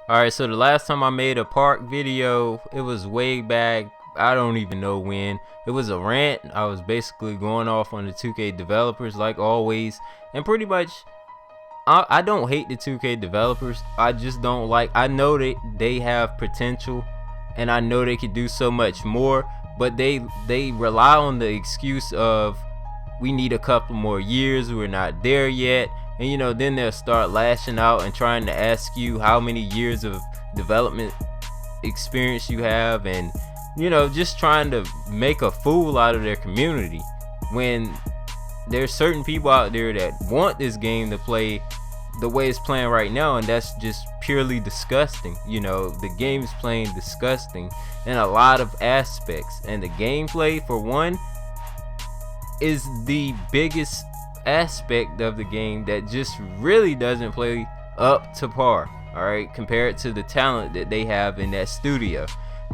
Alright, so the last time I made a park video, it was way back, I don't even know when. It was a rant. I was basically going off on the 2K developers like always. And pretty much, I don't hate the 2K developers. I just don't like, I know that they have potential and I know they could do so much more. But they rely on the excuse of, we need a couple more years, we're not there yet. And you know, then they'll start lashing out and trying to ask you how many years of development experience you have, and you know, just trying to make a fool out of their community, when there's certain people out there that want this game to play the way it's playing right now, and that's just purely disgusting. You know, the game is playing disgusting in a lot of aspects, and the gameplay, for one, is the biggest aspect of the game that just really doesn't play up to par, alright, compared to the talent that they have in that studio.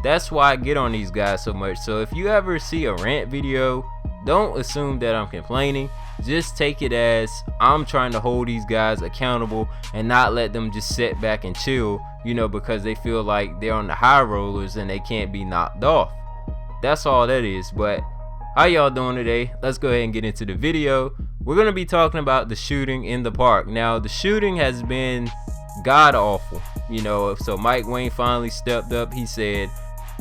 That's why I get on these guys so much. So if you ever see a rant video, don't assume that I'm complaining. Just take it as I'm trying to hold these guys accountable and not let them just sit back and chill, you know, because they feel like they're on the high rollers and they can't be knocked off. That's all that is. But how y'all doing today? Let's go ahead and get into the video. We're going to be talking about the shooting in the park. Now, the shooting has been god awful, you know. So Mike Wang finally stepped up. He said,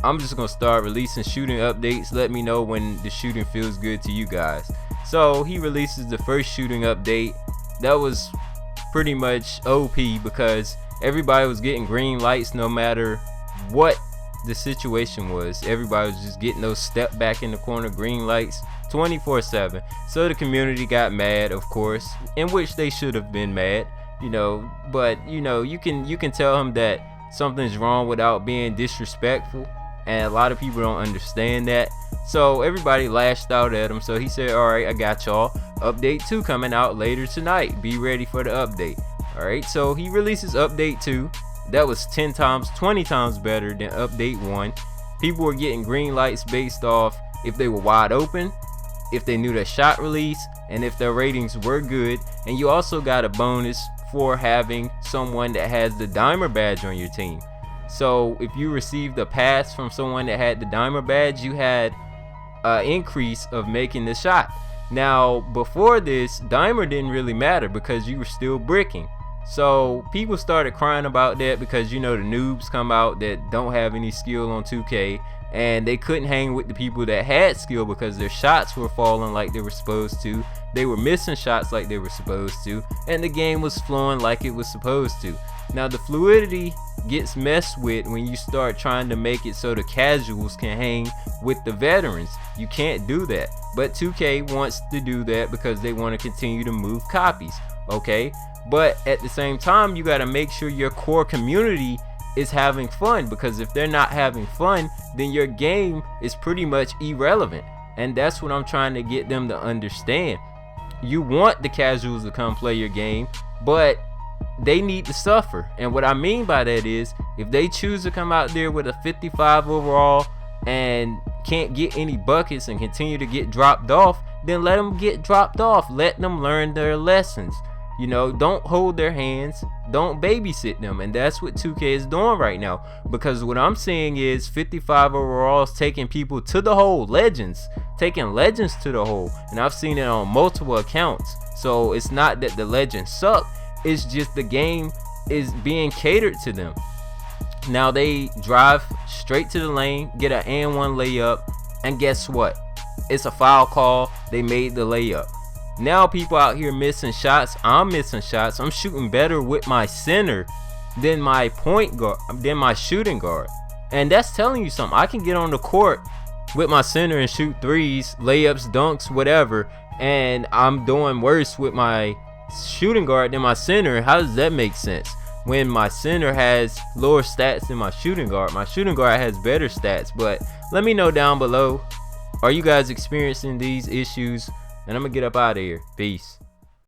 I'm just going to start releasing shooting updates. Let me know when the shooting feels good to you guys. So he releases the first shooting update. That was pretty much OP because everybody was getting green lights no matter what the situation was. Everybody was just getting those step back in the corner green lights 24/7. So the community got mad, of course, in which they should have been mad, you know. But you know, you can tell him that something's wrong without being disrespectful, and a lot of people don't understand that. So everybody lashed out at him. So he said, alright, I got y'all. Update 2 coming out later tonight. Be ready for the update. Alright, so he releases update 2. That was 10 times, 20 times better than update 1. People were getting green lights based off if they were wide open, if they knew their shot release, and if their ratings were good. And you also got a bonus for having someone that has the dimer badge on your team. So if you received a pass from someone that had the dimer badge, you had an increase of making the shot. Now before this, dimer didn't really matter because you were still bricking. So people started crying about that because, you know, the noobs come out that don't have any skill on 2K, and they couldn't hang with the people that had skill because their shots were falling like they were supposed to. They were missing shots like they were supposed to, and the game was flowing like it was supposed to. Now the fluidity gets messed with when you start trying to make it so the casuals can hang with the veterans. You can't do that, but 2K wants to do that because they want to continue to move copies, okay? But at the same time, you got to make sure your core community is having fun, because if they're not having fun, then your game is pretty much irrelevant. And that's what I'm trying to get them to understand. You want the casuals to come play your game, but they need to suffer. And what I mean by that is, if they choose to come out there with a 55 overall and can't get any buckets and continue to get dropped off, then let them get dropped off. Let them learn their lessons. You know, don't hold their hands, don't babysit them. And that's what 2K is doing right now, because what I'm seeing is 55 overalls taking people to the hole, legends, taking legends to the hole. And I've seen it on multiple accounts. So it's not that the legends suck, it's just the game is being catered to them. Now they drive straight to the lane, get an and one layup, and guess what? It's a foul call. They made the layup. Now people out here missing shots. I'm missing shots. I'm shooting better with my center than my point guard, than my shooting guard. And that's telling you something. I can get on the court with my center and shoot threes, layups, dunks, whatever, and I'm doing worse with my shooting guard than my center. How does that make sense? When my center has lower stats than my shooting guard has better stats. But let me know down below, are you guys experiencing these issues? And I'm gonna get up out of here. Peace.